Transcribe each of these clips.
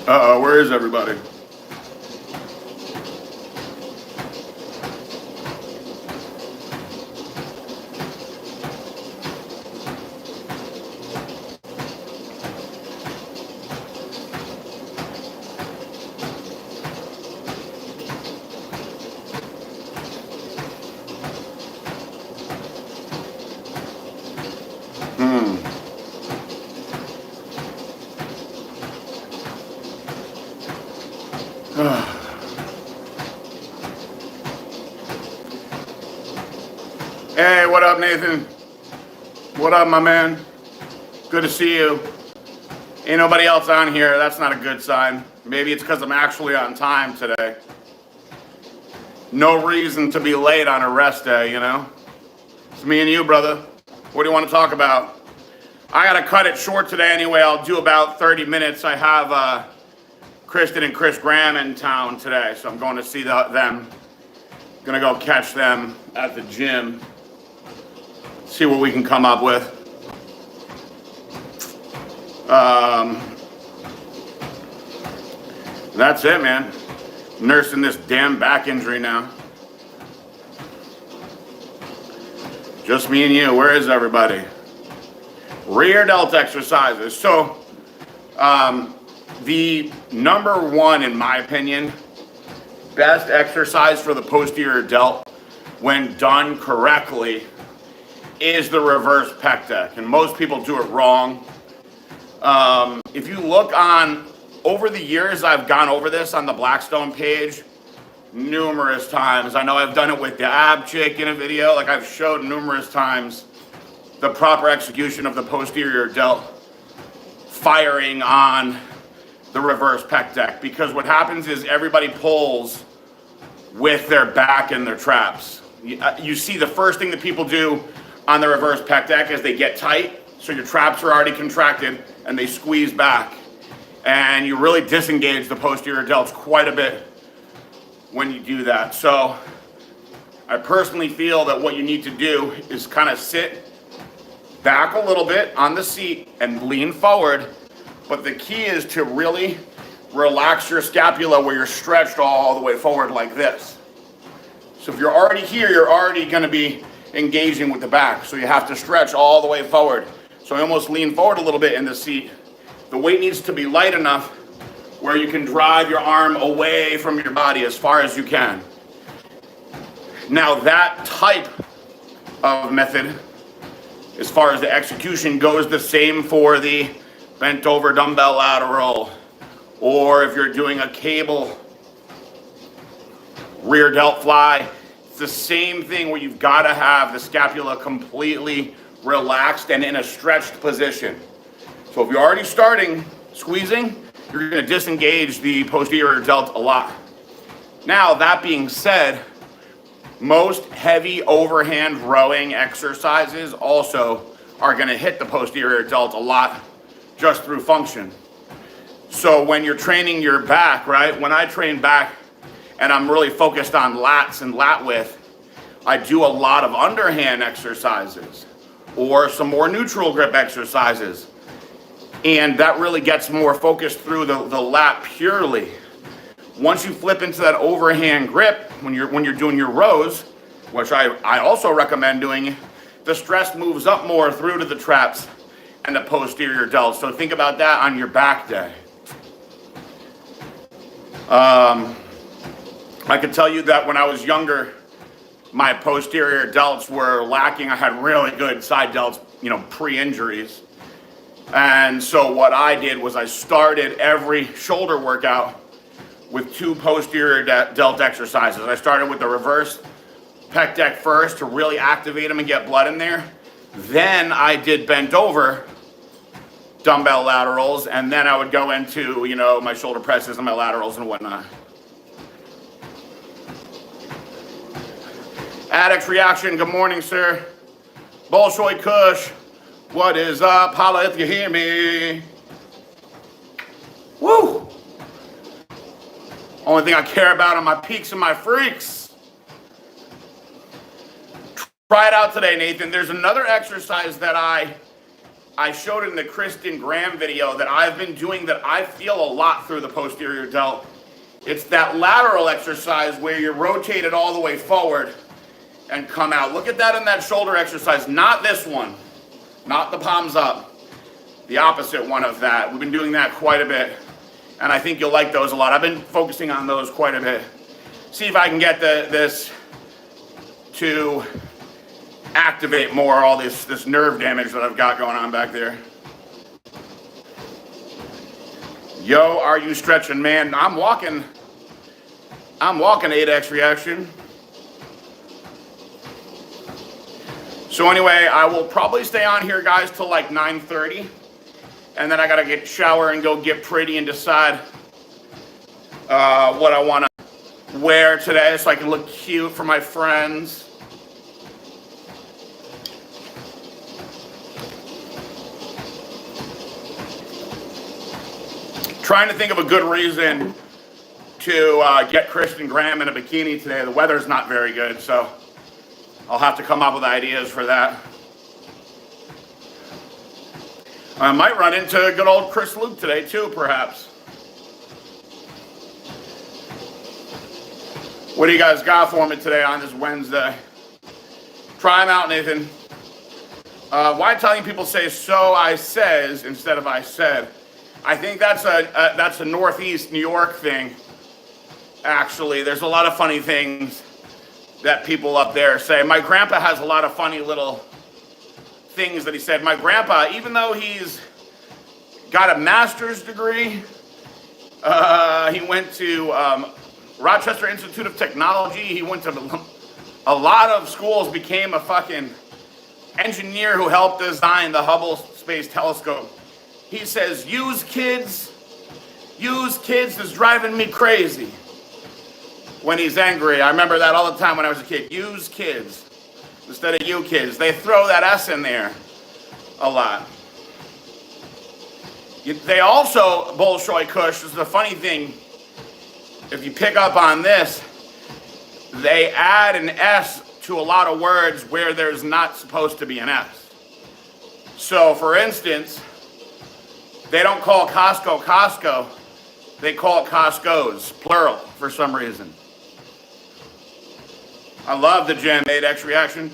Where is everybody? Hey, what up, Nathan? What up, my man? Good to see you. Ain't nobody else on here. That's not a good sign. Maybe it's because I'm actually on time today. No reason to be late on a rest day, you know? It's me and you, brother. What do you want to talk about? I gotta cut it short today anyway. I'll do about 30 minutes. I have Kristen and Chris Graham in town today, so I'm going to see them. Gonna go catch them at the gym. See what we can come up with. That's it, man. Nursing this damn back injury now. Just me and you. Where is everybody? Rear delt exercises. So, the number one, in my opinion, best exercise for the posterior delt when done correctly is the reverse pec deck. And most people do it wrong. If you look on, over the years, I've gone over this on the Blackstone page numerous times. I know I've done it with the ab chick in a video. Like, I've showed numerous times the proper execution of the posterior delt firing on the reverse pec deck. Because what happens is everybody pulls with their back and their traps. You see the first thing that people do on the reverse pec deck is they get tight, so your traps are already contracted, and they squeeze back. And you really disengage the posterior delts quite a bit when you do that. So I personally feel that what you need to do is kind of sit back a little bit on the seat and lean forward. But the key is to really relax your scapula where you're stretched all the way forward like this. So if you're already here, you're already going to be engaging with the back. So you have to stretch all the way forward. So I almost lean forward a little bit in the seat. The weight needs to be light enough where you can drive your arm away from your body as far as you can. Now that type of method, as far as the execution goes, the same for the bent over dumbbell lateral, or if you're doing a cable rear delt fly, it's the same thing where you've got to have the scapula completely relaxed and in a stretched position. So if you're already starting squeezing, you're going to disengage the posterior delt a lot. Now, that being said, most heavy overhand rowing exercises also are going to hit the posterior delt a lot just through function. So when you're training your back, right? When I train back and I'm really focused on lats and lat width, I do a lot of underhand exercises or some more neutral grip exercises. And that really gets more focused through the lat purely. Once you flip into that overhand grip, when you're doing your rows, which I also recommend doing, the stress moves up more through to the traps and the posterior delt. So think about that on your back day. I could tell you that when I was younger, my posterior delts were lacking. I had really good side delts, pre-injuries. And so what I did was I started every shoulder workout with 2 posterior delt exercises. I started with the reverse pec deck first to really activate them and get blood in there. Then I did bent over dumbbell laterals, and then I would go into, my shoulder presses and my laterals and whatnot. Addicts Reaction, good morning, sir. Bolshoi Kush, what is up? Holla if you hear me. Woo! Only thing I care about are my peaks and my freaks. Try it out today, Nathan. There's another exercise that I I showed in the Kristen Graham video that I've been doing that I feel a lot through the posterior delt. It's that lateral exercise where you rotate it all the way forward and come out. Look at that in that shoulder exercise, not this one, not the palms up, the opposite one of that. We've been doing that quite a bit, and I think you'll like those a lot. I've been focusing on those quite a bit. See if I can get this to activate more all this nerve damage that I've got going on back there. Yo, are you stretching, man? I'm walking 8x reaction. So anyway, I will probably stay on here, guys, till like 9:30. And then I gotta get shower and go get pretty and decide what I wanna wear today so I can look cute for my friends. Trying to think of a good reason to get Kristen Graham in a bikini today. The weather's not very good, so I'll have to come up with ideas for that. I might run into good old Chris Luke today too, perhaps. What do you guys got for me today on this Wednesday? Try them out, Nathan. Why Italian people say "so I says" instead of "I said"? I think that's a Northeast New York thing. Actually, there's a lot of funny things that people up there say. My grandpa has a lot of funny little things that he said. My grandpa, even though he's got a master's degree, he went to Rochester Institute of Technology. He went to a lot of schools, became a fucking engineer who helped design the Hubble Space Telescope. He says, use kids is driving me crazy when he's angry. I remember that all the time when I was a kid. Use kids instead of you kids. They throw that S in there a lot. They also, Bolshoi Kush, is the funny thing, if you pick up on this, they add an S to a lot of words where there's not supposed to be an S. So, for instance, they don't call Costco Costco, they call it Costco's, plural, for some reason. I love the Gen 8X reaction.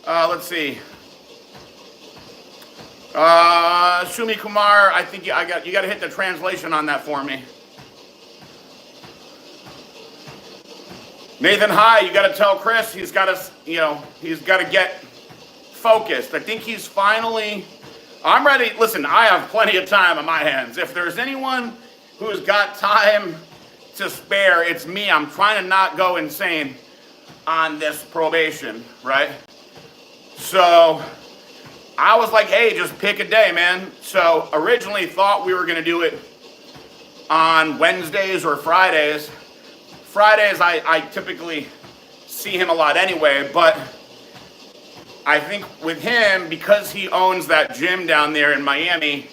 Let's see. Shumi Kumar, I think you got to hit the translation on that for me. Nathan, hi, you got to tell Chris he's got to get focused. I think he's finally, I'm ready. Listen, I have plenty of time on my hands. If there's anyone who's got time to spare, it's me. I'm trying to not go insane on this probation, right? So I was like, hey, just pick a day, man. So originally thought we were going to do it on Wednesdays or Fridays. Fridays, I typically see him a lot anyway, but I think with him, because he owns that gym down there in Miami,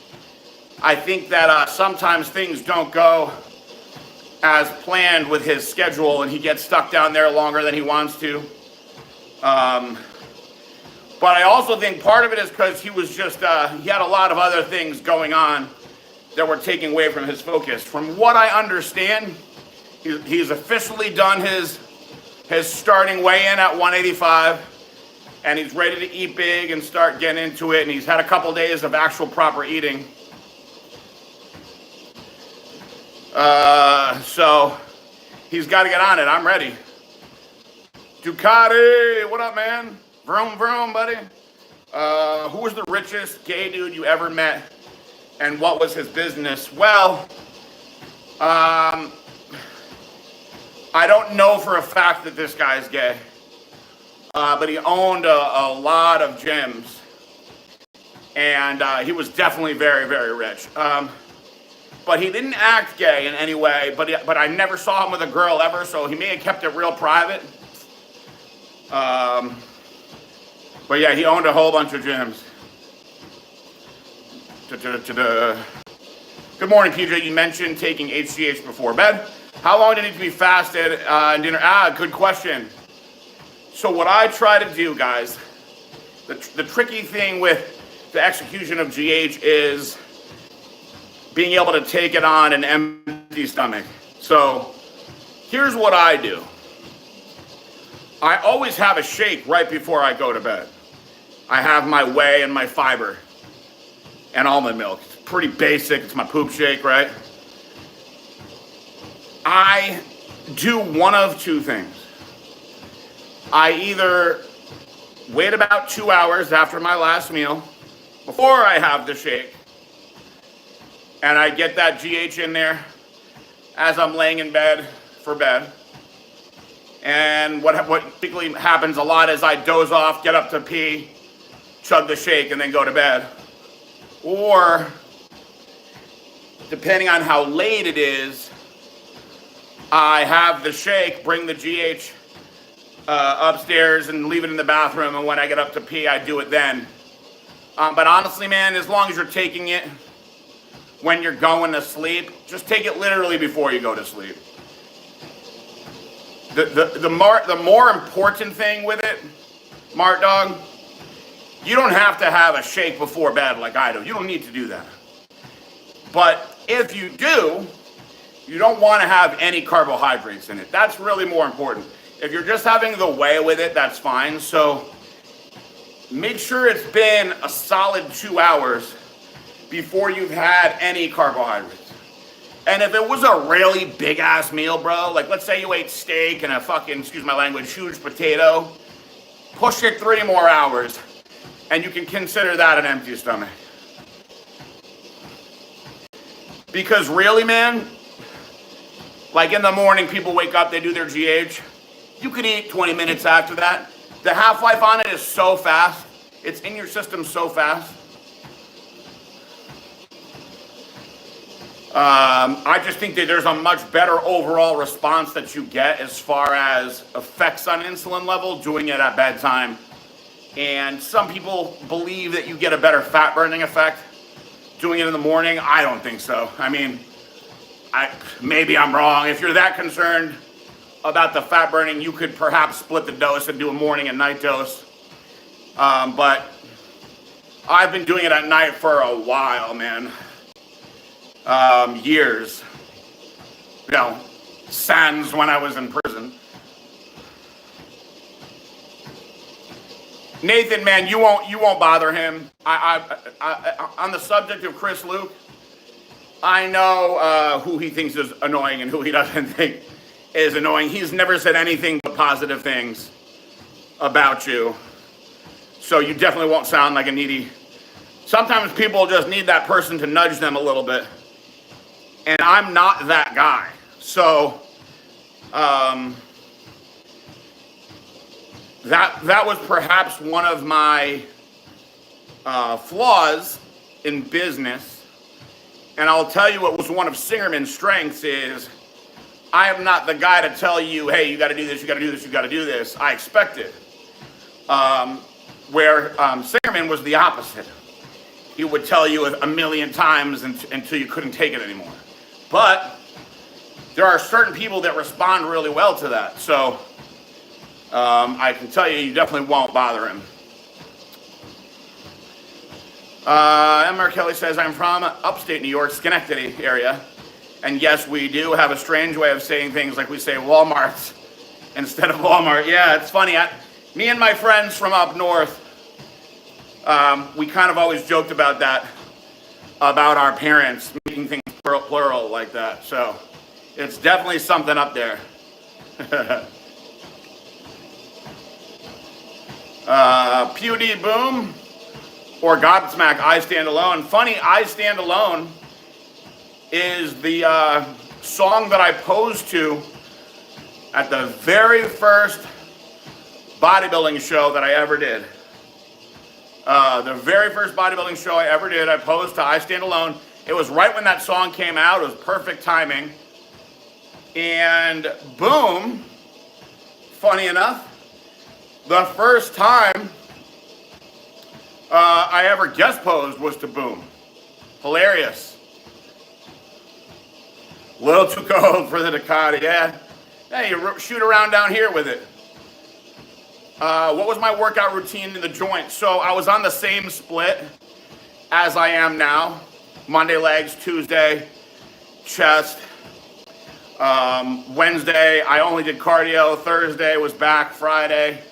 I think that sometimes things don't go as planned with his schedule, and he gets stuck down there longer than he wants to. But I also think part of it is because he was just, he had a lot of other things going on that were taking away from his focus. From what I understand, he's officially done his starting weigh-in at 185, and he's ready to eat big and start getting into it, and he's had a couple days of actual proper eating. So he's got to get on it. I'm ready. Ducati, what up, man? Vroom, vroom, buddy. Who was the richest gay dude you ever met, and what was his business? Well, I don't know for a fact that this guy's gay, but he owned a lot of gyms, and he was definitely very, very rich. But he didn't act gay in any way, but I never saw him with a girl ever, so he may have kept it real private. But yeah, he owned a whole bunch of gyms. Good morning, PJ. You mentioned taking HGH before bed. How long do you need to be fasted and dinner? Good question. So what I try to do, guys, the tricky thing with the execution of GH is being able to take it on an empty stomach. So here's what I do. I always have a shake right before I go to bed. I have my whey and my fiber and almond milk. It's pretty basic. It's my poop shake, right? I do one of two things. I either wait about 2 hours after my last meal before I have the shake, and I get that GH in there as I'm laying in bed for bed. And what typically happens a lot is I doze off, get up to pee, chug the shake, and then go to bed. Or, depending on how late it is, I have the shake, bring the GH upstairs and leave it in the bathroom, and when I get up to pee, I do it then. But honestly, man, as long as you're taking it when you're going to sleep, just take it literally before you go to sleep. The more important thing with it, Mart Dog, you don't have to have a shake before bed like I do. You don't need to do that. But if you do, you don't want to have any carbohydrates in it. That's really more important. If you're just having the whey with it, that's fine. So make sure it's been a solid 2 hours before you've had any carbohydrates. And if it was a really big ass meal, bro, like let's say you ate steak and a fucking, excuse my language, huge potato, push it 3 more hours and you can consider that an empty stomach. Because really, man, like in the morning, people wake up, they do their GH. You could eat 20 minutes after that. The half-life on it is so fast. It's in your system so fast. I just think that there's a much better overall response that you get as far as effects on insulin level doing it at bedtime. And some people believe that you get a better fat burning effect doing it in the morning. I don't think so. I mean, maybe I'm wrong. If you're that concerned about the fat burning, you could perhaps split the dose and do a morning and night dose. But I've been doing it at night for a while, man. Years. You know, sans when I was in prison. Nathan, man, you won't bother him. I on the subject of Chris Luke, I know who he thinks is annoying and who he doesn't think is annoying. He's never said anything but positive things about you. So you definitely won't sound like a needy. Sometimes people just need that person to nudge them a little bit. And I'm not that guy. So that was perhaps one of my flaws in business. And I'll tell you what was one of Singerman's strengths is I am not the guy to tell you, hey, you got to do this, you got to do this, you got to do this. I expect it. Where Singerman was the opposite. He would tell you a million times until you couldn't take it anymore. But there are certain people that respond really well to that. So I can tell you, you definitely won't bother him. M.R. Kelly says, I'm from upstate New York, Schenectady area. And yes, we do have a strange way of saying things like we say Walmart instead of Walmart. Yeah, it's funny. Me and my friends from up north, we kind of always joked about that, about our parents making things plural like that. So it's definitely something up there. PUD Boom or Godsmack, I Stand Alone. Funny, I Stand Alone is the song that I posed to at the very first bodybuilding show that I ever did. The very first bodybuilding show I ever did, I posed to I Stand Alone. It was right when that song came out. It was perfect timing. And boom, funny enough, the first time I ever guest posed was to Boom. Hilarious. A little too cold for the Ducati, yeah. Hey, you shoot around down here with it. What was my workout routine in the joint? So I was on the same split as I am now. Monday legs, Tuesday chest. Wednesday I only did cardio. Thursday was back. Friday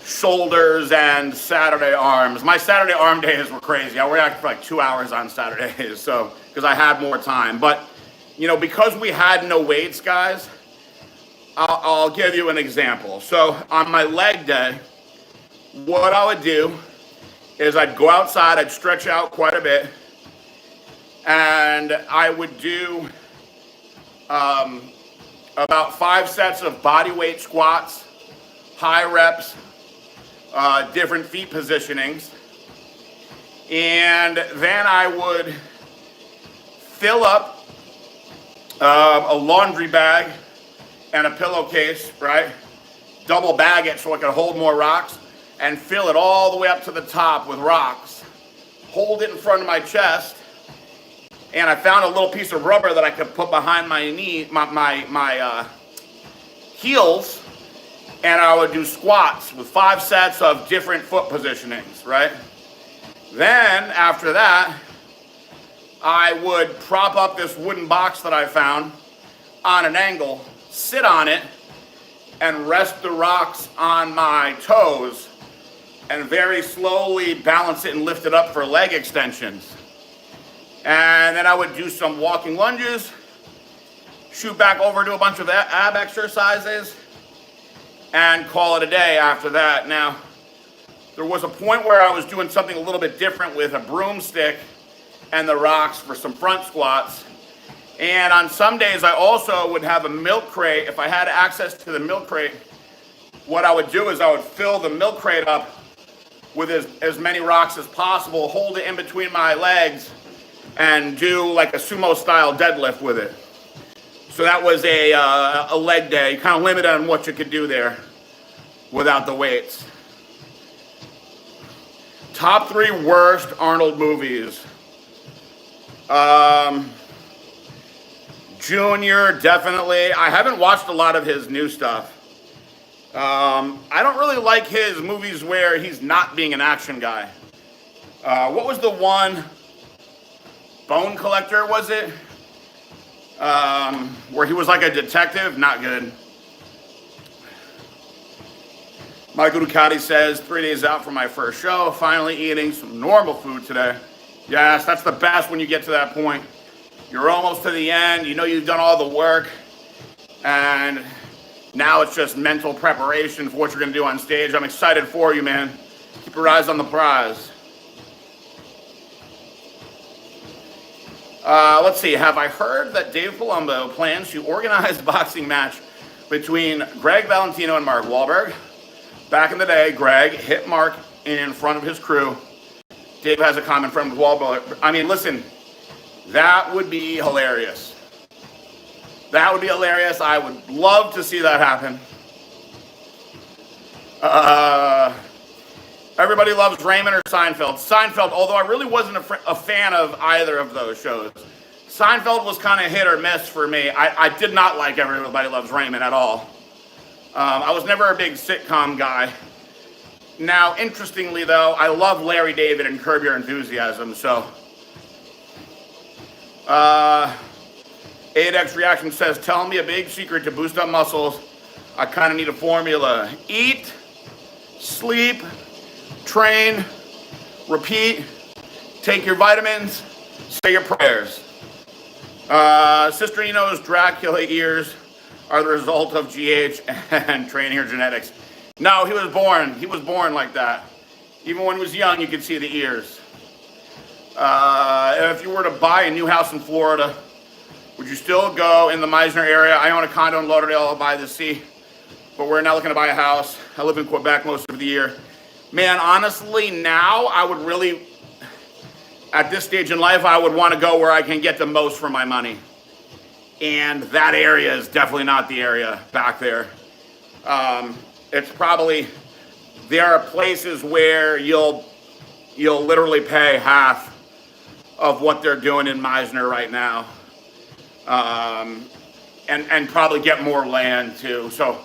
shoulders, and Saturday arms. My Saturday arm days were crazy. I worked for like 2 hours on Saturdays, so because I had more time. But you know, because we had no weights, guys, I'll give you an example. So on my leg day, what I would do is I'd go outside, I'd stretch out quite a bit, and I would do about 5 sets of body weight squats, high reps, different feet positionings, and then I would fill up a laundry bag and a pillowcase, right? Double bag it so I could hold more rocks, and fill it all the way up to the top with rocks. Hold it in front of my chest, and I found a little piece of rubber that I could put behind my knee, my heels, and I would do squats with 5 sets of different foot positionings, right? Then after that, I would prop up this wooden box that I found on an angle, sit on it, and rest the rocks on my toes, and very slowly balance it and lift it up for leg extensions. And then I would do some walking lunges, shoot back over to a bunch of ab exercises, and call it a day after that. Now, there was a point where I was doing something a little bit different with a broomstick and the rocks for some front squats. And on some days, I also would have a milk crate. If I had access to the milk crate, what I would do is I would fill the milk crate up with as many rocks as possible, hold it in between my legs, and do like a sumo style deadlift with it. So that was a leg day, kind of limited on what you could do there without the weights. Top 3 worst Arnold movies. Junior, definitely. I haven't watched a lot of his new stuff. I don't really like his movies where he's not being an action guy. What was the one? Bone Collector, was it? Where he was like a detective? Not good. Michael Ducati says, 3 days out from my first show, finally eating some normal food today. Yes, that's the best when you get to that point. You're almost to the end, you know you've done all the work, and now it's just mental preparation for what you're going to do on stage. I'm excited for you, man. Keep your eyes on the prize. Let's see. Have I heard that Dave Palumbo plans to organize a boxing match between Greg Valentino and Mark Wahlberg? Back in the day, Greg hit Mark in front of his crew. Dave has a common friend with Wahlberg. I mean, listen, that would be hilarious. That would be hilarious. I would love to see that happen. Everybody loves Raymond or Seinfeld. Seinfeld, although I really wasn't a fan of either of those shows. Seinfeld was kind of hit or miss for me. I did not like Everybody Loves Raymond at all. I was never a big sitcom guy. Now, interestingly though, I love Larry David and Curb Your Enthusiasm, so. 8X Reaction says, tell me a big secret to boost up muscles. I kind of need a formula. Eat, sleep, train, repeat, take your vitamins, say your prayers. Sister Eno's Dracula ears are the result of GH and training or genetics. No, he was born like that. Even when he was young, you could see the ears. If you were to buy a new house in Florida, would you still go in the Meisner area? I own a condo in Lauderdale by the sea, but we're now looking to buy a house. I live in Quebec most of the year. Man, honestly, now I would really, at this stage in life, I would want to go where I can get the most for my money. And that area is definitely not the area back there. It's probably, there are places where you'll literally pay half of what they're doing in Meisner right now. And probably get more land too. So,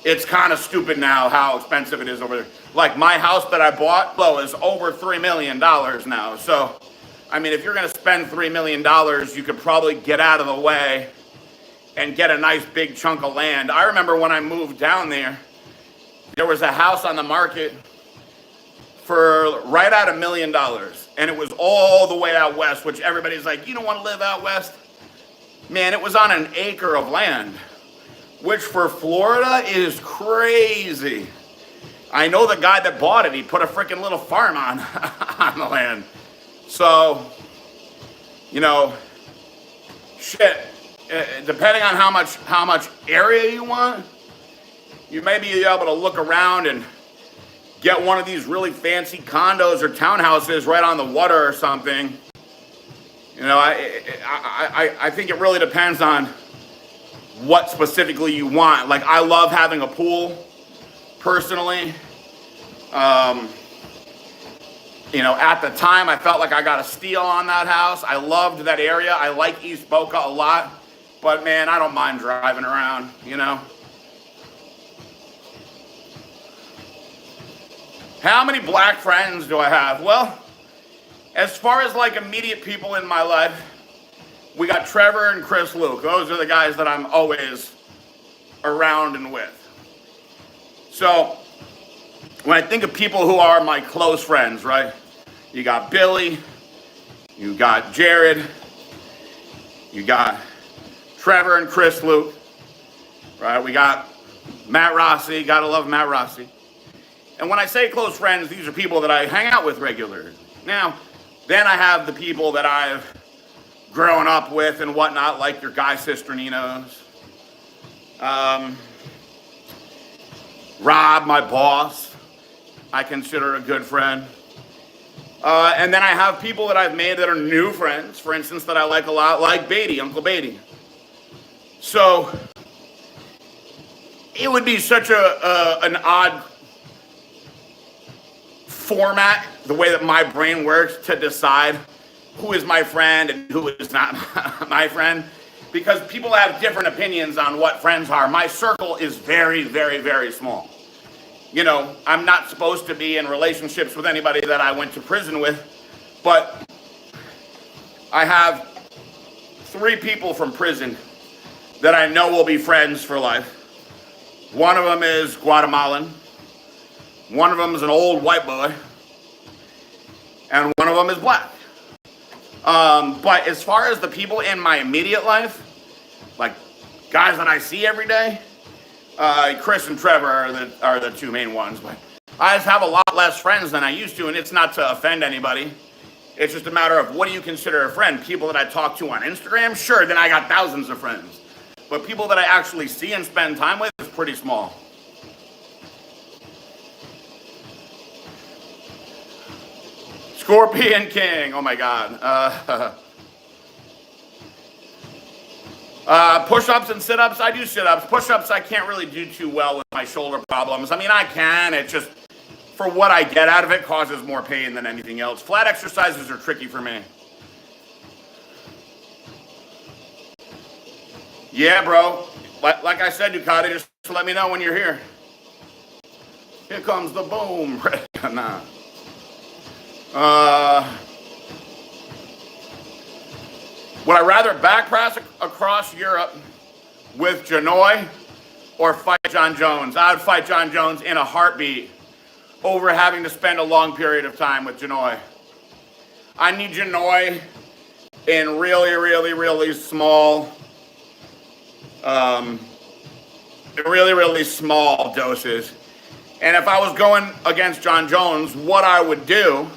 It's kind of stupid now how expensive it is over there. Like my house that I bought, is over $3 million now. So, I mean, if you're going to spend $3 million, you could probably get out of the way and get a nice big chunk of land. I remember when I moved down there, there was a house on the market for right at $1 million. And it was all the way out west, which everybody's like, you don't want to live out west? Man, it was on an acre of land, which for Florida is crazy. I know the guy that bought it, he put a freaking little farm on, on the land. So, you know, shit, depending on how much area you want, you may be able to look around and get one of these really fancy condos or townhouses right on the water or something. You know, I think it really depends on what specifically you want. Like, I love having a pool, personally. You know, at the time, I felt like I got a steal on that house. I loved that area. I like East Boca a lot. But, man, I don't mind driving around, you know. How many black friends do I have? Well, as far as, like, immediate people in my life, we got Trevor and Chris Luke. Those are the guys that I'm always around and with. So, when I think of people who are my close friends, right? You got Billy, you got Jared, you got Trevor and Chris Luke, right? We got Matt Rossi, gotta love Matt Rossi. And when I say close friends, these are people that I hang out with regularly. Now, then I have the people that I've grown up with and whatnot, like your Guy Cisterninos. Rob, my boss, I consider a good friend. And then I have people that I've made that are new friends, for instance, that I like a lot, like Beatty, Uncle Beatty. So, it would be such an odd format, the way that my brain works, to decide who is my friend and who is not my friend, because people have different opinions on what friends are. My circle is very, very, very small. You know, I'm not supposed to be in relationships with anybody that I went to prison with, but I have 3 people from prison that I know will be friends for life. One of them is Guatemalan, one of them is an old white boy, and one of them is black. But as far as the people in my immediate life, like guys that I see every day, Chris and Trevor are the 2 main ones. But I just have a lot less friends than I used to, and it's not to offend anybody. It's just a matter of, what do you consider a friend? People that I talk to on Instagram? Sure, then I got thousands of friends. But people that I actually see and spend time with is pretty small. Scorpion King, oh my God. Push-ups and sit-ups, I do sit-ups. Push-ups I can't really do too well with my shoulder problems. I mean, I can, it just, for what I get out of it, causes more pain than anything else. Flat exercises are tricky for me. Yeah, bro. Like I said, Ducati, just let me know when you're here. Here comes the boom. Nah. Would I rather back press across Europe with Janoi or fight John Jones? I would fight John Jones in a heartbeat over having to spend a long period of time with Janoi. I need Janoi in really, really, really small, really, really small doses. And if I was going against John Jones, what I would do,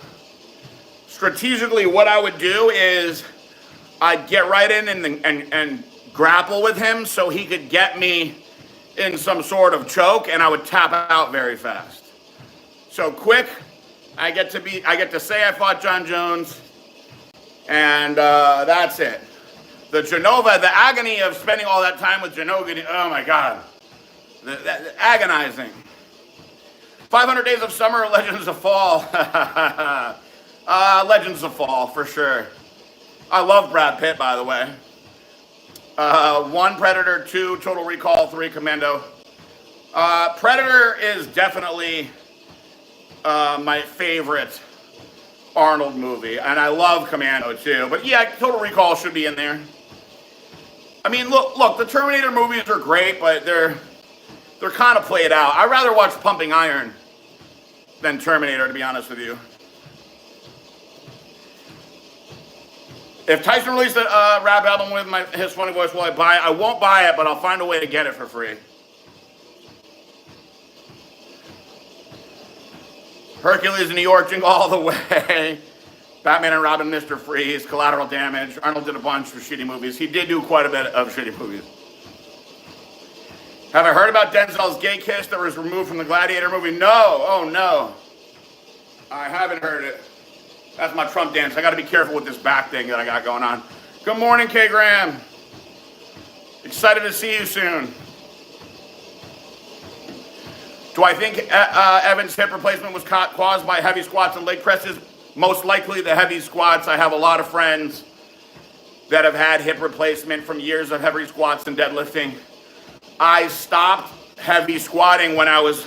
strategically, what I would do is I'd get right in and grapple with him so he could get me in some sort of choke, and I would tap out very fast. So quick, I get to say I fought John Jones, and that's it. The Genova, the agony of spending all that time with Genova, oh my God, the agonizing. 500 Days of Summer or Legends of Fall? Legends of Fall, for sure. I love Brad Pitt, by the way. 1, Predator, 2, Total Recall, 3, Commando. Predator is definitely my favorite Arnold movie, and I love Commando too. But yeah, Total Recall should be in there. I mean, look, the Terminator movies are great, but they're kind of played out. I'd rather watch Pumping Iron than Terminator, to be honest with you. If Tyson released a rap album with his funny voice, will I buy it? I won't buy it, but I'll find a way to get it for free. Hercules in New York, Jingle All the Way. Batman and Robin, Mr. Freeze, Collateral Damage. Arnold did a bunch of shitty movies. He did do quite a bit of shitty movies. Have I heard about Denzel's gay kiss that was removed from the Gladiator movie? No. Oh, no. I haven't heard it. That's my Trump dance. I got to be careful with this back thing that I got going on. Good morning, K. Graham. Excited to see you soon. Do I think Evan's hip replacement was caused by heavy squats and leg presses? Most likely the heavy squats. I have a lot of friends that have had hip replacement from years of heavy squats and deadlifting. I stopped heavy squatting when I was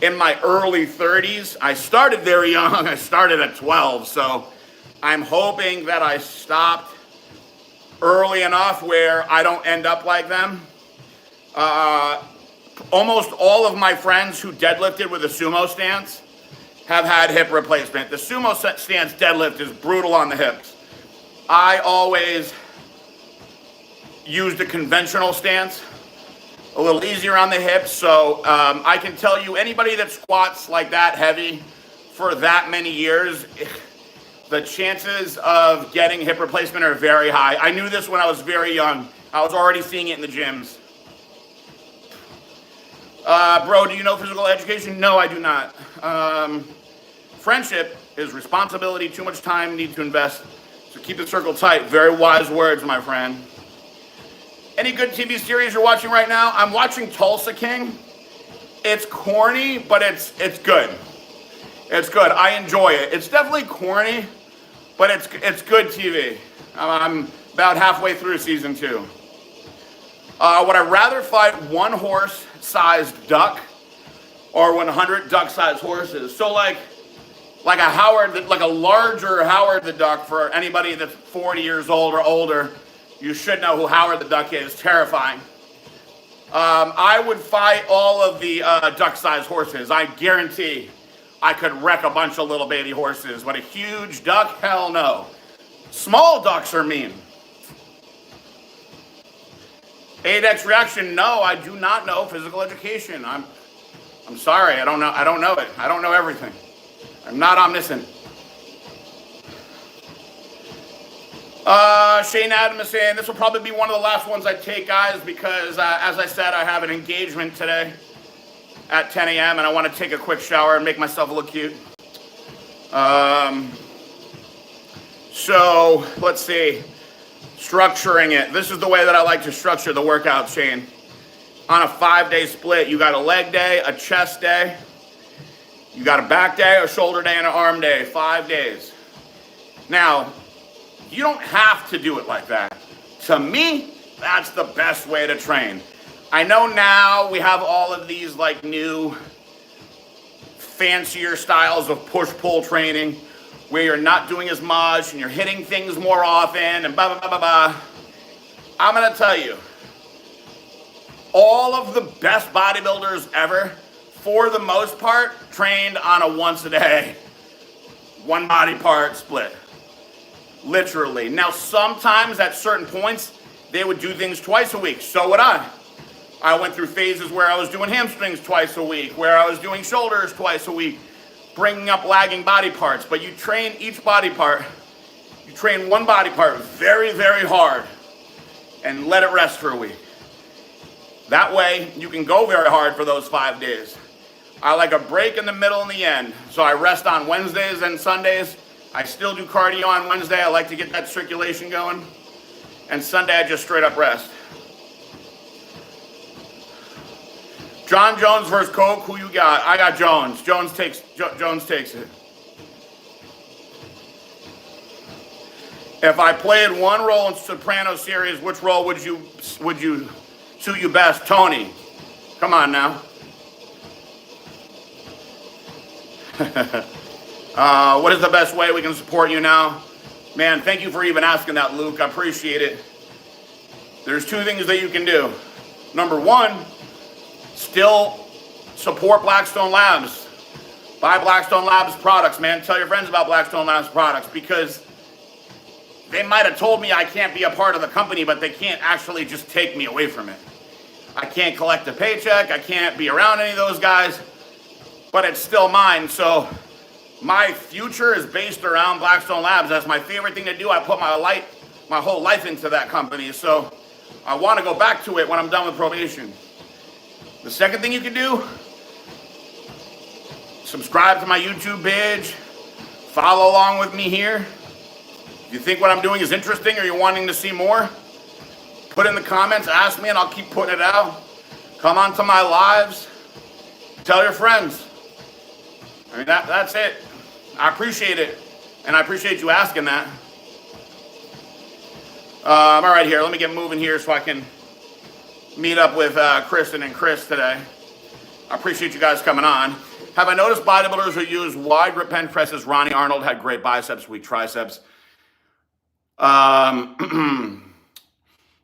in my early 30s. I started very young. I started at 12. So I'm hoping that I stopped early enough where I don't end up like them. Almost all of my friends who deadlifted with a sumo stance have had hip replacement. The sumo stance deadlift is brutal on the hips. I always used a conventional stance, a little easier on the hips. So I can tell you, anybody that squats like that heavy for that many years, the chances of getting hip replacement are very high. I knew this when I was very young. I was already seeing it in the gyms. Bro, do you know physical education? No, I do not. Friendship is responsibility, too much time, need to invest. So keep the circle tight. Very wise words, my friend. Any good TV series you're watching right now? I'm watching Tulsa King. It's corny, but it's good. It's good. I enjoy it. It's definitely corny, but it's good TV. I'm about halfway through season 2. Would I rather fight one horse-sized duck or 100 duck-sized horses? So like a larger Howard the Duck, for anybody that's 40 years old or older, you should know who Howard the Duck is. Terrifying. I would fight all of the duck-sized horses. I guarantee I could wreck a bunch of little baby horses, but a huge duck, hell no. Small ducks are mean. 8X reaction, no, I do not know physical education. I'm sorry, I don't know it. I don't know everything. I'm not omniscient. Shane Adam is saying, this will probably be one of the last ones I take, guys, because as I said, I have an engagement today at 10 a.m. and I want to take a quick shower and make myself look cute. So let's see. Structuring it. This is the way that I like to structure the workout, Shane. On a 5-day split, you got a leg day, a chest day, you got a back day, a shoulder day, and an arm day. 5 days. Now, you don't have to do it like that. To me, that's the best way to train. I know now we have all of these like new fancier styles of push-pull training where you're not doing as much and you're hitting things more often and blah, blah, blah, blah, blah. I'm going to tell you, all of the best bodybuilders ever, for the most part, trained on a once-a-day, one body part split. Literally. Now, sometimes at certain points, they would do things twice a week. So would I. I went through phases where I was doing hamstrings twice a week, where I was doing shoulders twice a week, bringing up lagging body parts. But you train each body part, you train one body part very, very hard and let it rest for a week. That way, you can go very hard for those 5 days. I like a break in the middle and the end. So I rest on Wednesdays and Sundays. I still do cardio on Wednesday. I like to get that circulation going. And Sunday, I just straight up rest. John Jones versus Coke, who you got? I got Jones. Jones takes it. If I played one role in Soprano series, which role would you suit you best? Tony. Come on now. What is the best way we can support you now? Man, thank you for even asking that, Luke. I appreciate it. There's two things that you can do. Number one, still support Blackstone Labs. Buy Blackstone Labs products, man. Tell your friends about Blackstone Labs products, because they might have told me I can't be a part of the company, but they can't actually just take me away from it. I can't collect a paycheck. I can't be around any of those guys, but it's still mine. So my future is based around Blackstone Labs. That's my favorite thing to do. I put my whole life into that company. So I want to go back to it when I'm done with probation. The second thing you can do, subscribe to my YouTube page. Follow along with me here. If you think what I'm doing is interesting or you're wanting to see more, put in the comments, ask me, and I'll keep putting it out. Come on to my lives. Tell your friends. I mean, that's it. I appreciate it, and I appreciate you asking that. All right, here. Let me get moving here so I can meet up with Kristen and Chris today. I appreciate you guys coming on. Have I noticed bodybuilders who use wide grip bench presses? Ronnie Arnold had great biceps, weak triceps.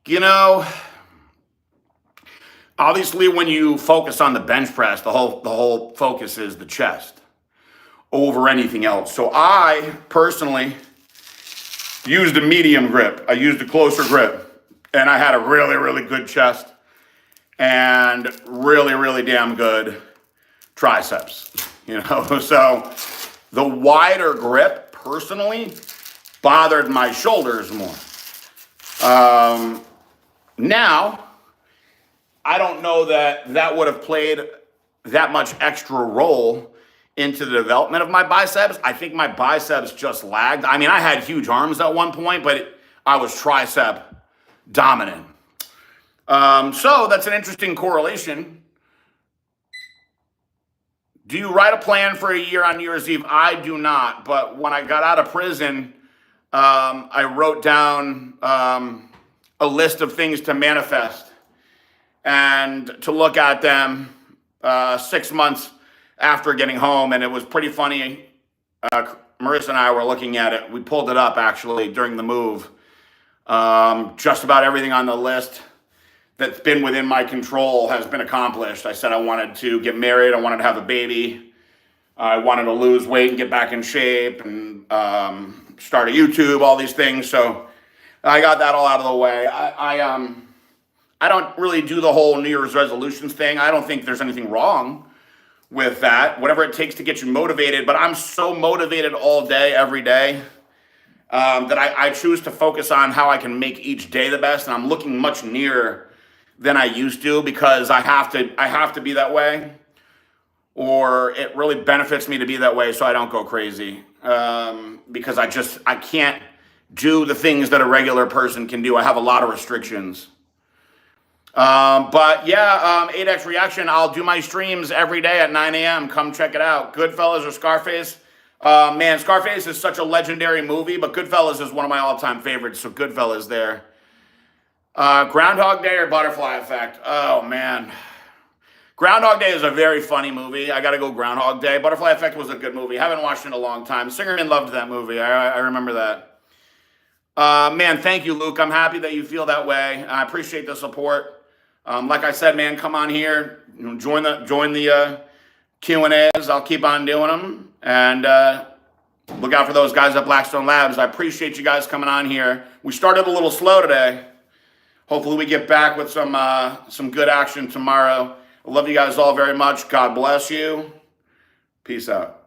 You know, obviously when you focus on the bench press, the whole focus is the chest over anything else. So I personally used a medium grip. I used a closer grip, and I had a really, really good chest and really, really damn good triceps, you know. So the wider grip personally bothered my shoulders more. Now, I don't know that would have played that much extra role into the development of my biceps. I think my biceps just lagged. I mean, I had huge arms at one point, but I was tricep dominant. So that's an interesting correlation. Do you write a plan for a year on New Year's Eve? I do not, but when I got out of prison, I wrote down a list of things to manifest and to look at them 6 months after getting home. And it was pretty funny. Marissa and I were looking at it. We pulled it up actually during the move. Just about everything on the list that's been within my control has been accomplished. I said I wanted to get married. I wanted to have a baby. I wanted to lose weight and get back in shape and start a YouTube, all these things. So I got that all out of the way. I don't really do the whole New Year's resolutions thing. I don't think there's anything wrong with that. Whatever it takes to get you motivated. But I'm so motivated all day, every day, that I choose to focus on how I can make each day the best. And I'm looking much nearer than I used to, because I have to be that way, or it really benefits me to be that way so I don't go crazy. Because I can't do the things that a regular person can do. I have a lot of restrictions. But yeah, 8X Reaction, I'll do my streams every day at 9 a.m. Come check it out. Goodfellas or Scarface? Man, Scarface is such a legendary movie, but Goodfellas is one of my all-time favorites, so Goodfellas there. Groundhog Day or Butterfly Effect? Oh, man. Groundhog Day is a very funny movie. I got to go Groundhog Day. Butterfly Effect was a good movie. Haven't watched it in a long time. Singerman loved that movie. I remember that. Man, thank you, Luke. I'm happy that you feel that way. I appreciate the support. Like I said, man, come on here. Join the Q&As. I'll keep on doing them. And look out for those guys at Blackstone Labs. I appreciate you guys coming on here. We started a little slow today. Hopefully we get back with some good action tomorrow. I love you guys all very much. God bless you. Peace out.